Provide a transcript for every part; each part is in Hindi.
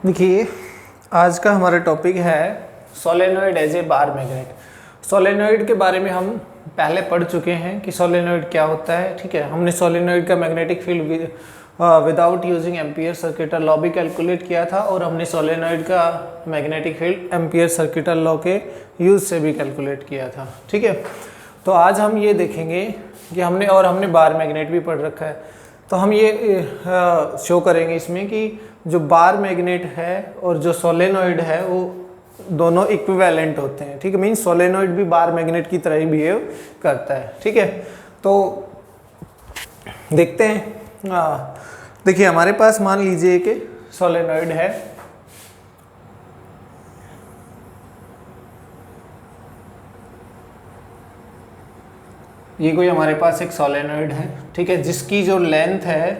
देखिए, आज का हमारा टॉपिक है solenoid as a bar magnet. Solenoid के बारे में हम पहले पढ़ चुके हैं कि सोलेनॉइड क्या होता है। ठीक है, हमने सोलेनॉइड का magnetic field without using ampere circuital law भी कैलकुलेट किया था, और हमने सोलेनॉइड का magnetic field ampere circuital law के यूज से भी कैलकुलेट किया था। ठीक है, तो आज हम ये देखेंगे कि हमने बार मैग्नेट भी पढ़ रखा है, तो हम ये शो करेंगे इसमें कि जो बार मैग्नेट है और जो सोलेनॉइड है वो दोनों इक्विवेलेंट होते हैं। ठीक है, मीन्स सोलेनॉइड भी बार मैग्नेट की तरह ही बिहेव करता है। ठीक है, तो देखते हैं। देखिए, हमारे पास मान लीजिए कि सोलेनॉइड है, ये कोई हमारे पास एक सोलेनॉइड है। ठीक है, जिसकी जो लेंथ है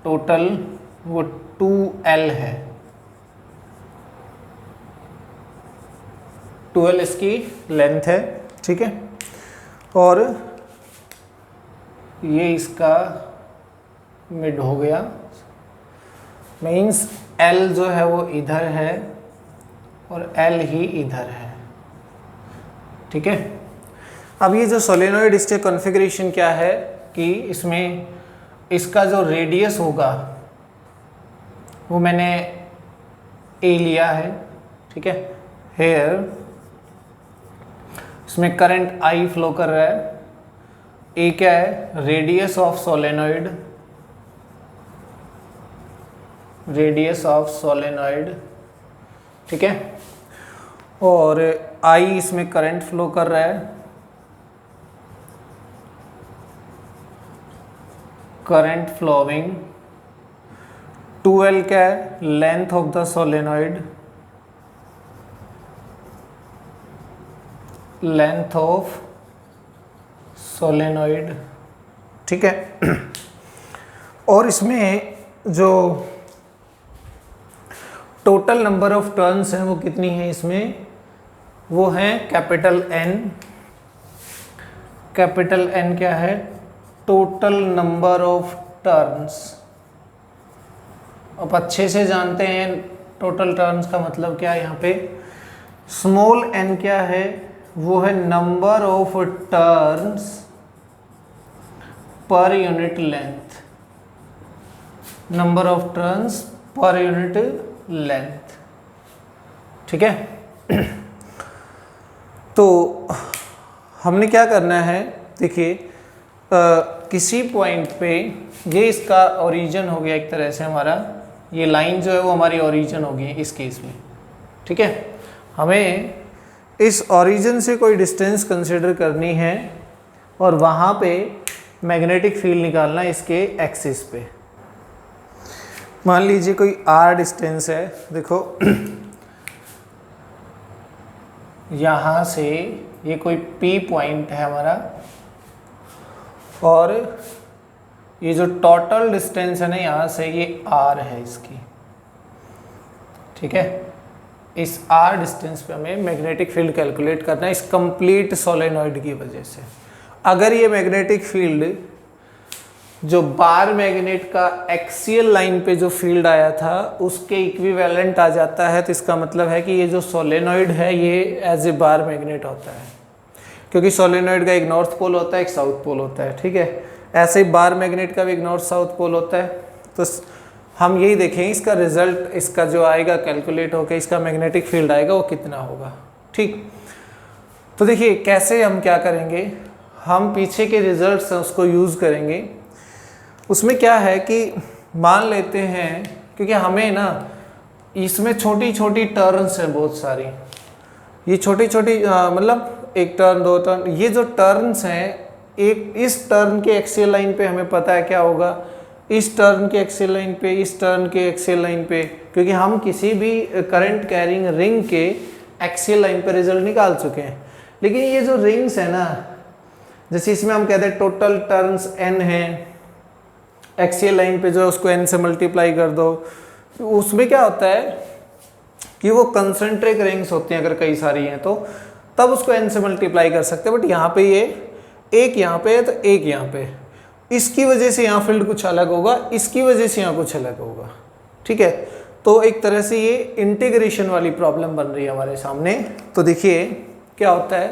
टोटल वो 2L है। 2L इसकी लेंथ है। ठीक है, और ये इसका मिड हो गया, मीन्स L जो है वो इधर है और L ही इधर है। ठीक है, अब ये जो सोलेनॉइड इसके कॉन्फ़िगरेशन क्या है कि इसमें इसका जो रेडियस होगा वो मैंने A लिया है। ठीक है, हेयर इसमें करंट I फ्लो कर रहा है। A क्या है? Radius of solenoid, radius of solenoid. ठीक है, और I इसमें करंट फ्लो कर रहा है, करंट फ्लोइंग। 2L क्या है? Length of the solenoid, length of solenoid. ठीक है, और इसमें जो टोटल नंबर ऑफ टर्न्स हैं वो कितनी है इसमें? वो हैं कैपिटल N। कैपिटल N क्या है? Total number of turns. अब अच्छे से जानते हैं टोटल टर्न्स का मतलब क्या है। यहाँ पे स्मॉल n क्या है? वो है number of turns per unit length, number of turns per unit length. ठीक है, तो हमने क्या करना है, देखिए किसी पॉइंट पे ये इसका ओरिजिन हो गया एक तरह से, हमारा ये लाइन जो है वो हमारी ओरिजिन होगी इस केस में। ठीक है, हमें इस ओरिजिन से कोई डिस्टेंस कंसिडर करनी है और वहाँ पे मैग्नेटिक फील्ड निकालना इसके एक्सिस पे। मान लीजिए कोई r डिस्टेंस है, देखो यहाँ से ये कोई P पॉइंट है हमारा, और ये जो टोटल डिस्टेंस है ना यहाँ से, ये r है इसकी। ठीक है, इस r डिस्टेंस पे हमें मैग्नेटिक फील्ड कैलकुलेट करना है इस कंप्लीट सोलेनॉइड की वजह से। अगर ये मैग्नेटिक फील्ड जो बार मैग्नेट का एक्सियल लाइन पे जो फील्ड आया था उसके इक्विवेलेंट आ जाता है, तो इसका मतलब है कि ये जो सोलेनॉइड है ये एज ए बार मैग्नेट होता है, क्योंकि सोलेनॉइड का एक नॉर्थ पोल होता है, एक साउथ पोल होता है। ठीक है, ऐसे ही बार मैग्नेट का भी एक नॉर्थ साउथ पोल होता है। तो हम यही देखेंगे इसका रिजल्ट, इसका जो आएगा कैलकुलेट होकर इसका मैग्नेटिक फील्ड आएगा वो कितना होगा। ठीक, तो देखिए कैसे हम क्या करेंगे, हम पीछे के रिजल्ट्स हैं उसको यूज़ करेंगे। उसमें क्या है कि मान लेते हैं, क्योंकि हमें ना इसमें छोटी छोटी टर्न्स हैं बहुत सारी, ये छोटी छोटी मतलब एक टर्न, दो टर्न, ये जो टर्न्स हैं, एक इस टर्न के एक्सियल लाइन पे हमें पता है क्या होगा, इस टर्न के एक्सियल लाइन पे, इस टर्न के एक्सियल लाइन पे, क्योंकि हम किसी भी करंट कैरिंग रिंग के एक्सियल लाइन पे रिजल्ट निकाल चुके हैं। लेकिन ये जो रिंग्स है ना, जैसे इसमें हम कहते हैं टोटल टर्न्स n है, एक्सियल लाइन पे जो उसको n से मल्टीप्लाई कर दो, तो उसमें क्या होता है कि वो कंसेंट्रिक रिंग्स होती हैं, अगर कई सारी हैं तो तब उसको n से मल्टीप्लाई कर सकते हैं। बट यहाँ पे ये एक यहाँ पे है तो एक यहाँ पे, इसकी वजह से यहाँ फील्ड कुछ अलग होगा, इसकी वजह से यहाँ कुछ अलग होगा। ठीक है, तो एक तरह से ये इंटीग्रेशन वाली प्रॉब्लम बन रही है हमारे सामने। तो देखिए क्या होता है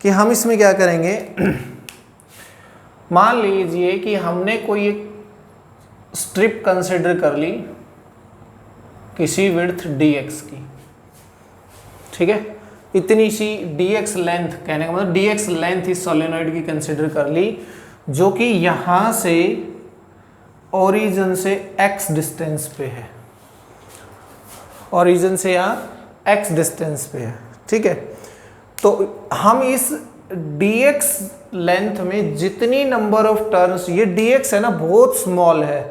कि हम इसमें क्या करेंगे, मान लीजिए कि हमने कोई एक स्ट्रिप कंसिडर कर ली किसी विड्थ dx की, ठीक है, इतनी सी dx लेंथ, कहने का मतलब dx लेंथ इस सोलेनॉइड की कंसिडर कर ली, जो कि यहां से ओरिजिन से x डिस्टेंस पे है, ओरिजिन से यहाँ x डिस्टेंस पे है, ठीक है। तो हम इस dx लेंथ में जितनी नंबर ऑफ टर्न्स, ये dx है ना बहुत स्मॉल है,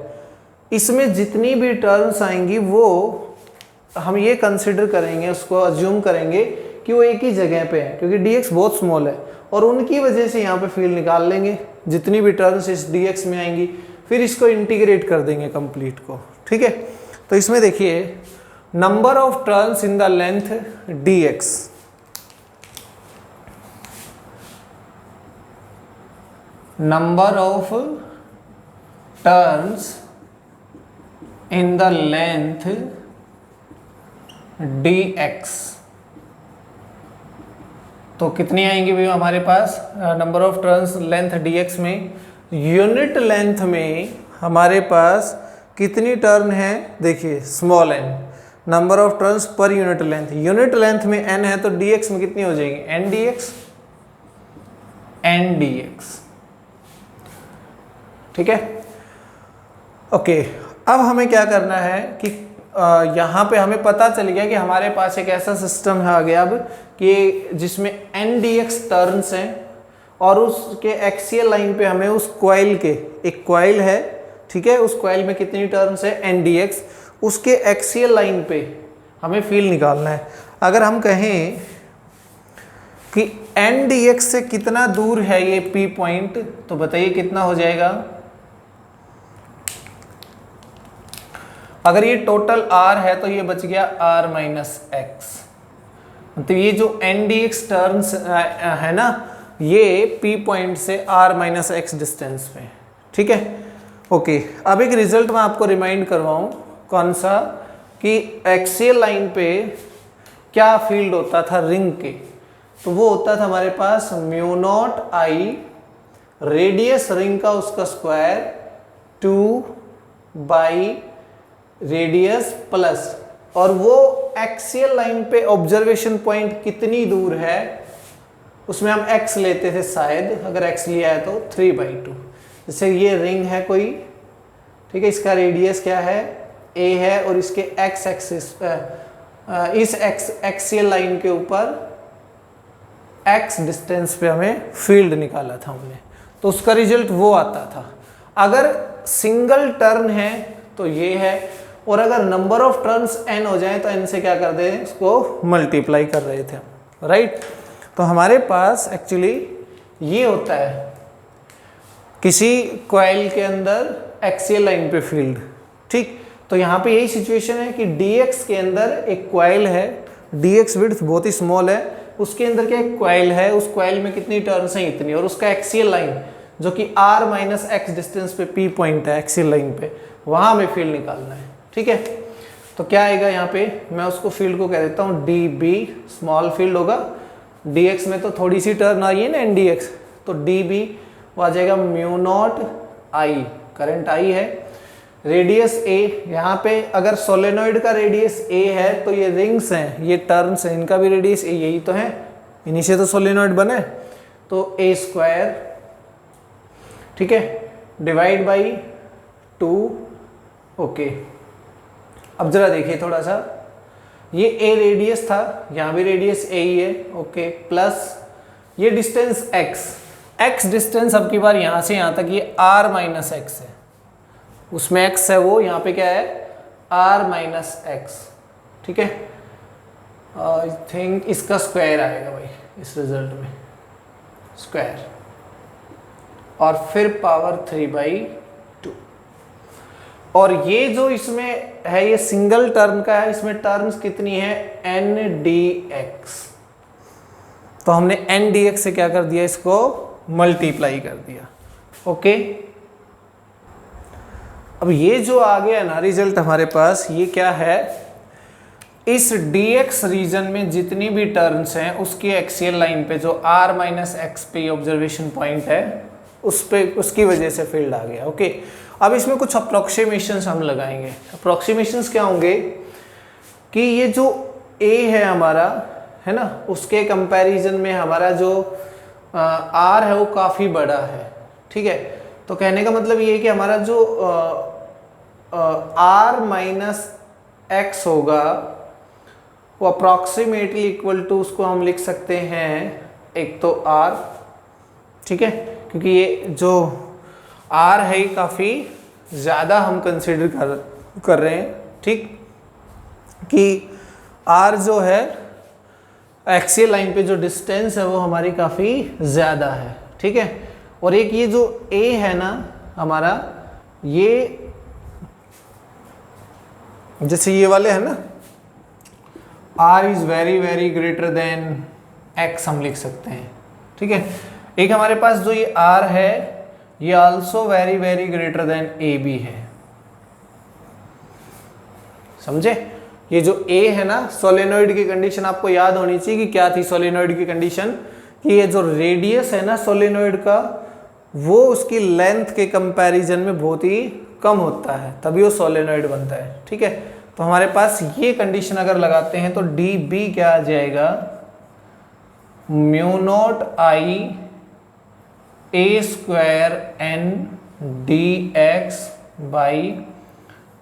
इसमें जितनी भी टर्न्स आएंगी वो हम ये कंसिडर करेंगे, उसको अज्यूम करेंगे कि वो एक ही जगह पे है, क्योंकि dx बहुत स्मॉल है, और उनकी वजह से यहाँ पे फील्ड निकाल लेंगे जितनी भी टर्न्स इस dx में आएंगी, फिर इसको इंटीग्रेट कर देंगे कंप्लीट को, ठीक है। तो इसमें देखिए number of turns in the length dx, number of turns in the length dx, तो कितनी आएंगी भाई हमारे पास number of turns length dx में, यूनिट लेंथ में हमारे पास कितनी टर्न है, देखिए small n, number of turns per unit length, unit length में n है तो dx में कितनी हो जाएगी, n dx, ठीक है। ओके, अब हमें क्या करना है कि यहाँ पे हमें पता चल गया कि हमारे पास एक ऐसा सिस्टम है आ गया अब कि जिसमें n dx टर्न्स हैं, और उसके एक्सियल लाइन पे हमें उस कॉइल के, एक कॉइल है, ठीक है, उस कॉइल में कितनी टर्न्स है n dx, उसके एक्सियल लाइन पे हमें फील्ड निकालना है। अगर हम कहें कि n dx से कितना दूर है ये P पॉइंट, तो बताइए कितना हो जाएगा। अगर ये टोटल r है तो ये बच गया r माइनस एक्स, तो ये जो n dx टर्न्स है ना, ये P पॉइंट से r माइनस एक्स डिस्टेंस पे, ठीक है। ओके, अब एक रिजल्ट मैं आपको रिमाइंड करवाऊं, कौन सा, कि एक्सियल लाइन पे क्या फील्ड होता था रिंग के, तो वो होता था हमारे पास म्यू नॉट आई रेडियस रिंग का उसका स्क्वायर 2 बाई रेडियस प्लस, और वो एक्सियल लाइन पे ऑब्जर्वेशन पॉइंट कितनी दूर है, उसमें हम x लेते थे शायद, अगर x लिया है तो 3/2, जैसे ये रिंग है कोई, ठीक है, इसका रेडियस क्या है a है, और इसके x एक्सिस इस एक्सियल लाइन के ऊपर x डिस्टेंस पे हमें फील्ड निकाला था हमने, तो उसका रिजल्ट वो आता था। अगर सिंगल टर्न है तो ये है, और अगर नंबर ऑफ टर्न्स n हो जाए तो n से क्या कर दे, इसको मल्टीप्लाई कर रहे थे, राइट। तो हमारे पास एक्चुअली ये होता है किसी कॉइल के अंदर एक्सियल लाइन पे फील्ड, ठीक। तो यहाँ पे यही सिचुएशन है कि dx के अंदर एक कॉइल है, dx विड्थ बहुत ही स्मॉल है, उसके अंदर क्या एक कॉइल है, उस कॉइल में कितनी टर्न्स हैं इतनी, और उसका एक्सियल लाइन जो कि r माइनस एक्स डिस्टेंस पे P पॉइंट है एक्सियल लाइन पे, वहां हमें फील्ड निकालना है, ठीक है। तो क्या आएगा यहाँ पे, मैं उसको फील्ड को कह देता हूँ dB, स्मॉल फील्ड होगा, dx में तो थोड़ी सी टर्न आई है ना n dx, तो dB वो आ जाएगा mu naught I, current I है, रेडियस a, यहाँ पे अगर सोलेनॉइड का रेडियस a है तो ये रिंग्स हैं, ये टर्न्स हैं, इनका भी रेडियस a, यही तो है, इन्हीं से तो सोलेनॉइड बने, तो a स्क्वायर, ठीक है, डिवाइड बाई 2, ओके। अब जरा देखिए थोड़ा सा, ये a रेडियस था, यहाँ भी रेडियस a ही है, ओके, प्लस ये डिस्टेंस x डिस्टेंस अब की बार यहाँ से यहाँ तक ये r माइनस एक्स है, उसमें x है, वो यहाँ पे क्या है r माइनस एक्स, ठीक है। आई थिंक इसका स्क्वायर आएगा भाई इस रिजल्ट में, स्क्वायर, और फिर पावर 3/2, और ये जो इसमें है ये सिंगल टर्म का है, इसमें टर्म्स कितनी है n dx, तो हमने n dx से क्या कर दिया, इसको मल्टीप्लाई कर दिया, ओके। अब ये जो आ गया ना रिजल्ट हमारे पास, ये क्या है, इस dx रीजन में जितनी भी टर्म्स हैं उसकी एक्सियल लाइन पे जो r माइनस एक्स पे ऑब्जर्वेशन पॉइंट है उस पे, उसकी वजह से फील्ड आ गया। ओके, अब इसमें कुछ अप्रोक्सीमेशंस हम लगाएंगे। अप्रोक्सीमेशंस क्या होंगे कि ये जो a है हमारा, है ना, उसके कंपैरिजन में हमारा जो r है वो काफ़ी बड़ा है। ठीक है, तो कहने का मतलब ये है कि हमारा जो r माइनस एक्स होगा वो अप्रॉक्सीमेटली इक्वल टू, उसको हम लिख सकते हैं एक तो r, ठीक है, क्योंकि ये जो r है ये काफ़ी ज़्यादा हम कंसिडर कर रहे हैं, ठीक, कि r जो है एक्सियल लाइन पे जो डिस्टेंस है वो हमारी काफ़ी ज़्यादा है। ठीक है, और एक ये जो a है ना हमारा, ये जैसे ये वाले है ना, r is very very greater then x हम लिख सकते हैं। ठीक है, एक हमारे पास जो ये r है ये also very very greater than A B है। समझे, ये जो a है ना, सोलेनोइड की कंडीशन आपको याद होनी चाहिए कि क्या थी सोलेनोइड की कंडीशन, कि ये जो रेडियस है ना सोलेनोइड का वो उसकी लेंथ के कंपैरिजन में बहुत ही कम होता है, तभी वो सोलेनोइड बनता है। ठीक है, तो हमारे पास ये कंडीशन अगर लगाते हैं तो डी बी क्या आ जाएगा, mu naught I A square N D X by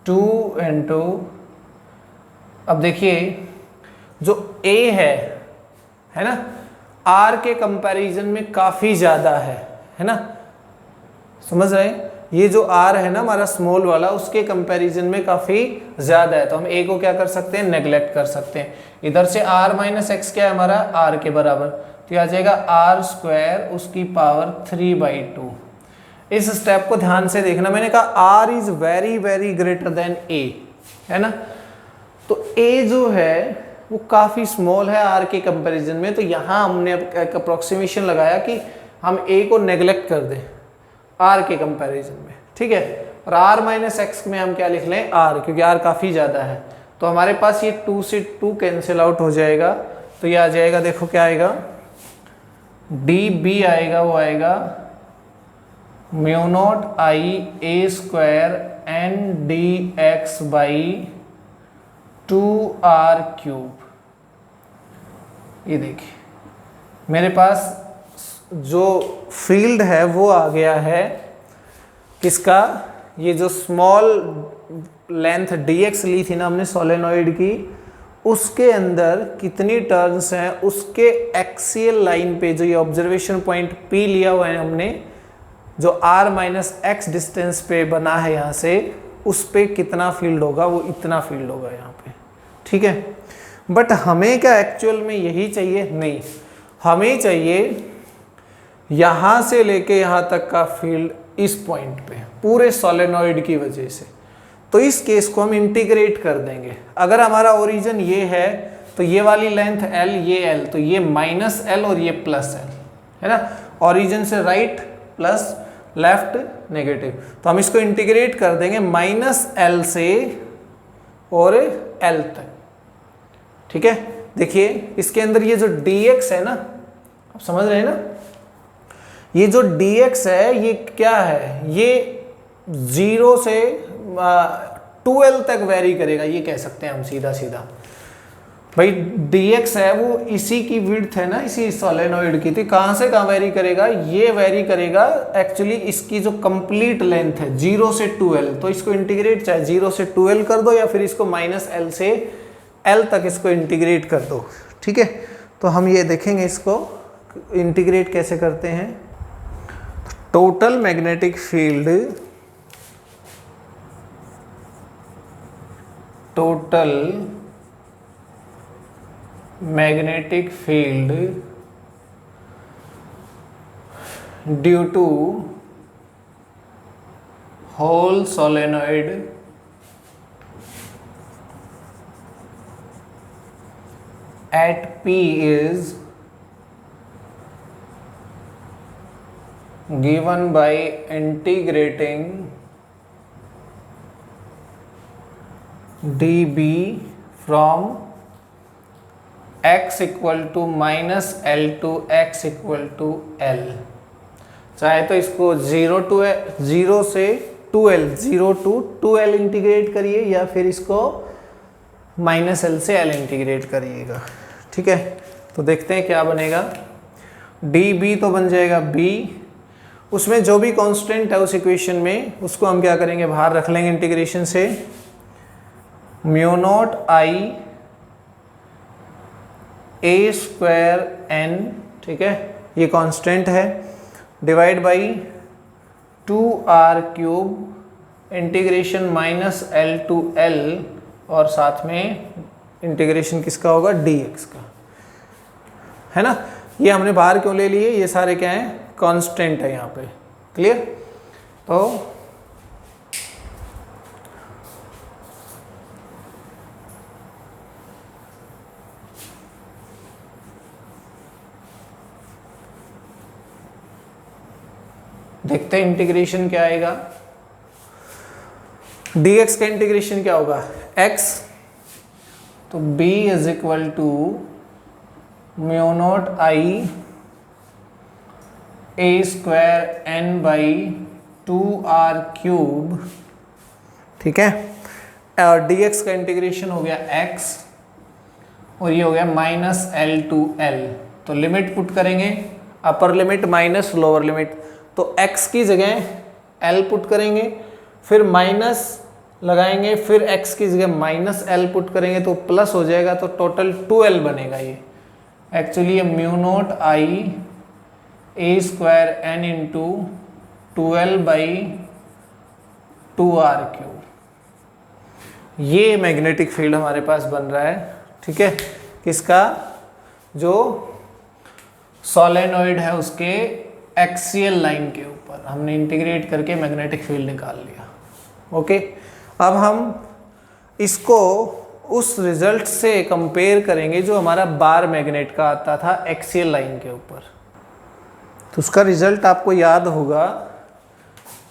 2 अब देखिए जो a है ना, r के कंपैरिजन में काफ़ी ज़्यादा है ना, समझ रहे हैं, ये जो r है ना हमारा स्मॉल वाला उसके कंपैरिजन में काफ़ी ज़्यादा है, तो हम a को क्या कर सकते हैं, नेग्लेक्ट कर सकते हैं। इधर से r माइनस एक्स क्या है हमारा, r के बराबर, तो आ जाएगा r स्क्वायर उसकी पावर 3/2। इस स्टेप को ध्यान से देखना, मैंने कहा r is very very greater then a, है ना, तो a जो है वो काफ़ी स्मॉल है r के कंपैरिजन में, तो यहाँ हमने एक अप्रोक्सीमेशन लगाया कि हम a को नेग्लेक्ट कर दें r के कंपैरिजन में। ठीक है, और r माइनस एक्स में हम क्या लिख लें, r, क्योंकि r काफ़ी ज़्यादा है, तो हमारे पास ये 2 से 2 कैंसिल आउट हो जाएगा, तो ये आ जाएगा, देखो क्या आएगा, डी बी आएगा, वो आएगा mu naught I A square N D X by 2r cube. ये देखिए मेरे पास जो फील्ड है वो आ गया है किसका, ये जो स्मॉल लेंथ dx ली थी ना हमने सोलेनोइड की, उसके अंदर कितनी टर्न्स हैं उसके एक्सियल लाइन पे जो ये ऑब्जर्वेशन पॉइंट P लिया हुआ है हमने, जो r माइनस एक्स डिस्टेंस पे बना है यहाँ से, उस पे कितना फील्ड होगा, वो इतना फील्ड होगा यहाँ पे। ठीक है, बट हमें क्या एक्चुअल में यही चाहिए, नहीं, हमें चाहिए यहाँ से लेके यहाँ तक का फील्ड इस पॉइंट पे पूरे सोलेनोइड की वजह से, तो इस केस को हम इंटीग्रेट कर देंगे। अगर हमारा ओरिजिन ये है तो ये वाली लेंथ L, ये L, तो ये माइनस L और ये प्लस L, है ना, ओरिजिन से राइट प्लस लेफ्ट नेगेटिव, तो हम इसको इंटीग्रेट कर देंगे माइनस L से और L तक। ठीक है, देखिए इसके अंदर ये जो dx है ना, आप समझ रहे हैं ना, ये जो dx है ये क्या है, ये 0 से 2l तक वेरी करेगा, ये कह सकते हैं हम सीधा सीधा। भाई dx है वो इसी की विड्थ है ना, इसी सोलेनोइड की, तो कहाँ से कहाँ वेरी करेगा, ये वेरी करेगा एक्चुअली इसकी जो कंप्लीट लेंथ है 0 से 2l, तो इसको इंटीग्रेट चाहे 0 से 2l कर दो या फिर इसको माइनस l से l तक इसको इंटीग्रेट कर दो। ठीक है, तो हम ये देखेंगे इसको इंटीग्रेट कैसे करते हैं। Total magnetic field, total magnetic field due to whole solenoid at P is given by integrating D B from x equal to minus L to X equal to L. चाहे तो इसको 0 से 2l 0 to 2l इंटीग्रेट करिए या फिर इसको माइनस एल से l इंटीग्रेट करिएगा। ठीक है, तो देखते हैं क्या बनेगा। डी बी तो बन जाएगा b, उसमें जो भी कांस्टेंट है उस इक्वेशन में उसको हम क्या करेंगे, बाहर रख लेंगे इंटीग्रेशन से। Mu naught I A square N, ठीक है, ये कांस्टेंट है, divide by 2r cube integration minus L to L, और साथ में इंटीग्रेशन किसका होगा, dx का, है ना। ये हमने बाहर क्यों ले लिए, ये सारे क्या हैं, कांस्टेंट है यहाँ पे। क्लियर। तो देखते हैं इंटीग्रेशन क्या आएगा। dx का इंटीग्रेशन क्या होगा, x, तो b is equal to mu naught I A square N by 2r cube, ठीक है, और dx का इंटीग्रेशन हो गया x, और ये हो गया माइनस एल टू एल। तो लिमिट पुट करेंगे, upper limit minus lower limit, तो x की जगह l पुट करेंगे, फिर माइनस लगाएंगे, फिर x की जगह माइनस l पुट करेंगे तो प्लस हो जाएगा, तो टोटल 2l बनेगा। ये एक्चुअली ये mu naught I A square N into 2l by 2r cube, ये मैग्नेटिक फील्ड हमारे पास बन रहा है। ठीक है, किसका, जो सोलेनोइड है उसके एक्सियल लाइन के ऊपर हमने इंटीग्रेट करके मैग्नेटिक फील्ड निकाल लिया। ओके, अब हम इसको उस रिजल्ट से कंपेयर करेंगे जो हमारा बार मैग्नेट का आता था एक्सियल लाइन के ऊपर। तो उसका रिजल्ट आपको याद होगा,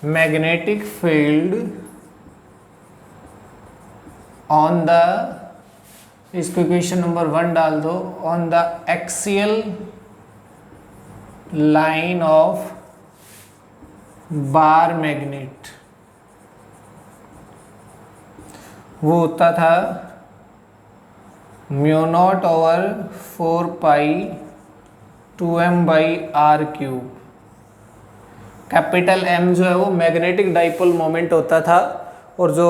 मैग्नेटिक फील्ड ऑन द, इसको इक्वेशन नंबर 1 डाल दो, on the axial line of bar magnet, वो होता था mu naught over 4 pi 2m by R cube. Capital M जो है वो मैग्नेटिक डाइपोल मोमेंट होता था, और जो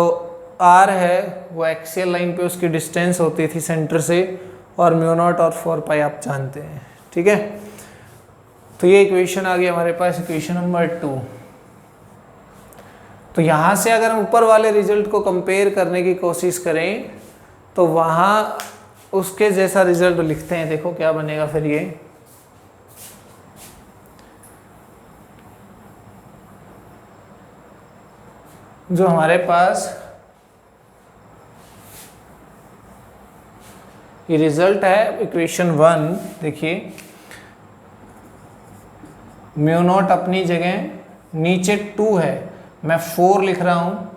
R है वो एक्सियल लाइन पे उसकी डिस्टेंस होती थी सेंटर से, और म्यू नॉट और 4 पाई आप जानते हैं। ठीक है, तो ये इक्वेशन आ गई हमारे पास, इक्वेशन नंबर 2। तो यहाँ से अगर हम ऊपर वाले रिजल्ट को कंपेयर करने की कोशिश करें तो वहाँ उसके जैसा रिजल्ट लिखते हैं। देखो क्या बनेगा फिर, ये जो हमारे पास ये रिजल्ट है इक्वेशन 1, देखिए म्यू नॉट अपनी जगह, नीचे 2 है, मैं 4 लिख रहा हूँ,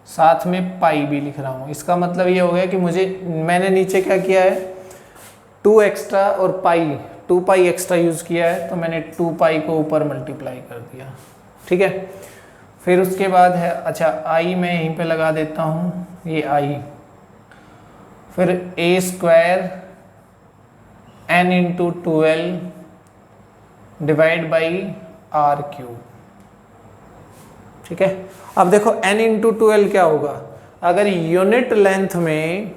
साथ में पाई भी लिख रहा हूँ। इसका मतलब ये हो गया कि मैंने नीचे क्या किया है, 2 एक्स्ट्रा और पाई, 2 पाई एक्स्ट्रा यूज़ किया है, तो मैंने 2 पाई को ऊपर मल्टीप्लाई कर दिया। ठीक है, फिर उसके बाद है, अच्छा आई मैं यहीं पे लगा देता हूँ, ये आई, फिर A square N into 2l divide by R cube. ठीक है, अब देखो n इंटू 2l क्या होगा, अगर यूनिट लेंथ में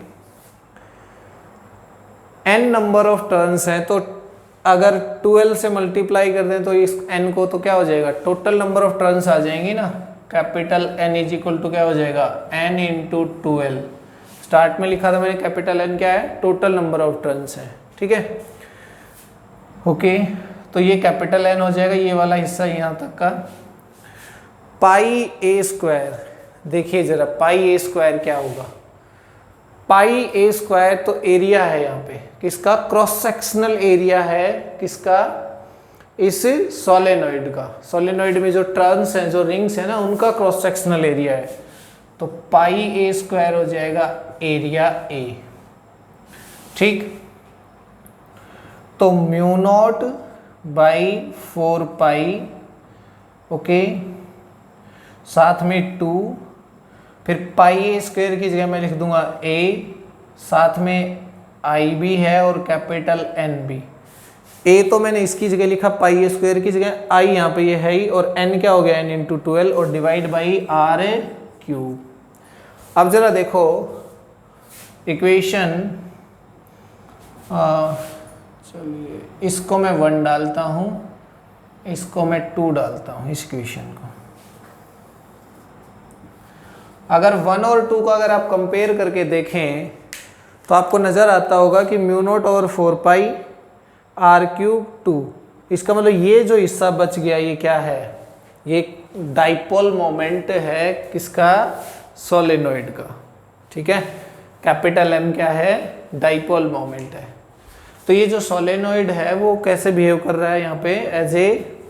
n नंबर ऑफ टर्न्स हैं तो अगर 2l से मल्टीप्लाई कर दें तो इस n को, तो क्या हो जाएगा, टोटल नंबर ऑफ टर्न्स आ जाएंगी ना। Capital N is equal to क्या हो जाएगा, n इंटू 2l। स्टार्ट में लिखा था मैंने कैपिटल N क्या है, टोटल नंबर ऑफ टर्न्स है। ठीक है, ओके, तो ये कैपिटल N हो जाएगा, ये वाला हिस्सा यहाँ तक का। पाई ए स्क्वायर, देखिए जरा पाई ए स्क्वायर क्या होगा, पाई ए स्क्वायर तो एरिया है यहाँ पे, किसका, क्रॉस सेक्शनल एरिया है, किसका, इस सोलेनोइड का। सोलेनोइड में जो टर्न्स हैं, जो रिंग्स हैं ना, उनका क्रॉस सेक्शनल एरिया है। तो पाई ए स्क्वायर हो जाएगा एरिया ए। ठीक, तो mu naught by 4 pi, okay, साथ में 2, फिर पाई ए स्क्वायर की जगह मैं लिख दूंगा ए, साथ में आई भी है और कैपिटल एन भी। ए तो मैंने इसकी जगह लिखा पाई ए स्क्वायर की जगह, आई यहाँ पे ये है ही, और एन क्या हो गया एन इंटू 12 और डिवाइड बाई आर क्यूब। अब जरा देखो इक्वेशन, चलिए इसको मैं 1 डालता हूँ, इसको मैं 2 डालता हूँ इस इक्वेशन को। अगर 1 और 2 को अगर आप कंपेयर करके देखें तो आपको नज़र आता होगा कि mu naught over 4 pi R cube 2, इसका मतलब ये जो हिस्सा बच गया ये क्या है, ये डाइपोल मोमेंट है किसका, सोलेनोइड का। ठीक है, कैपिटल एम क्या है, डाइपोल मोमेंट है। तो ये जो सोलेनोइड है वो कैसे बिहेव कर रहा है यहाँ पे, एज ए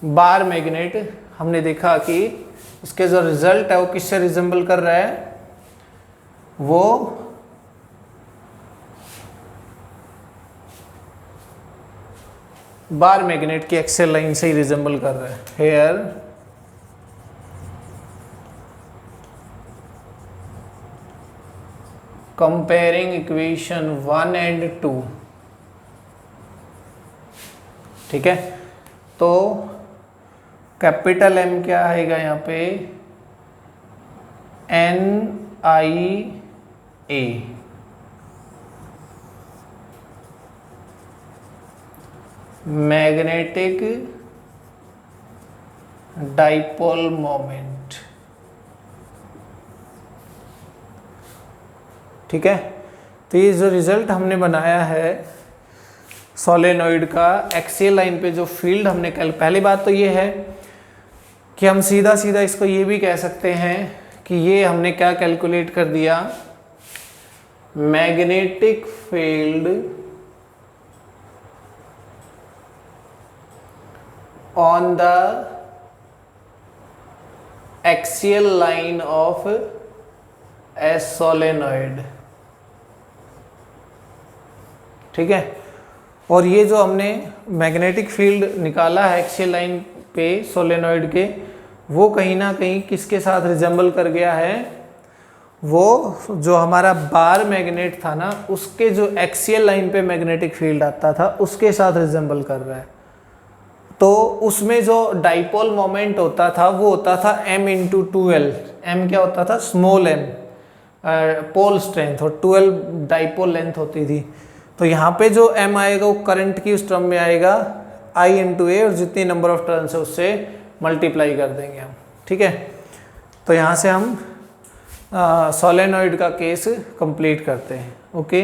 बार मैग्नेट। हमने देखा कि इसके जो रिजल्ट है वो किससे रिजेंबल कर रहा है, वो बार मैग्नेट की एक्सेल लाइन से ही रिजेंबल कर रहा है। हेयर कंपेयरिंग इक्वेशन 1 एंड 2, ठीक है, तो कैपिटल एम क्या आएगा यहाँ पे, एन आई ए, मैग्नेटिक डाइपोल मोमेंट। ठीक है, तो ये जो रिजल्ट हमने बनाया है सोलेनोइड का, एक्सियल लाइन पे जो फील्ड हमने पहली बात तो ये है कि हम सीधा सीधा इसको ये भी कह सकते हैं कि ये हमने क्या कैलकुलेट कर दिया, magnetic field on the axial line of a solenoid। ठीक है, और ये जो हमने मैग्नेटिक फील्ड निकाला है एक्सियल लाइन पे सोलेनोइड के, वो कहीं ना कहीं किसके साथ रिजेंबल कर गया है, वो जो हमारा बार मैग्नेट था ना, उसके जो एक्सियल लाइन पे मैग्नेटिक फील्ड आता था उसके साथ रिजेंबल कर रहा है। तो उसमें जो डाइपोल मोमेंट होता था वो होता था m इंटू 12। m क्या होता था, स्मॉल m, पोल स्ट्रेंथ, और 12 डाइपोल लेंथ होती थी। तो यहाँ पे जो m आएगा वो करंट की उस टर्म में आएगा I इंटू ए, और जितनी नंबर ऑफ टर्न्स है उससे मल्टीप्लाई कर देंगे हम। ठीक है, तो यहाँ से हम सोलेनोइड का केस कंप्लीट करते हैं। ओके।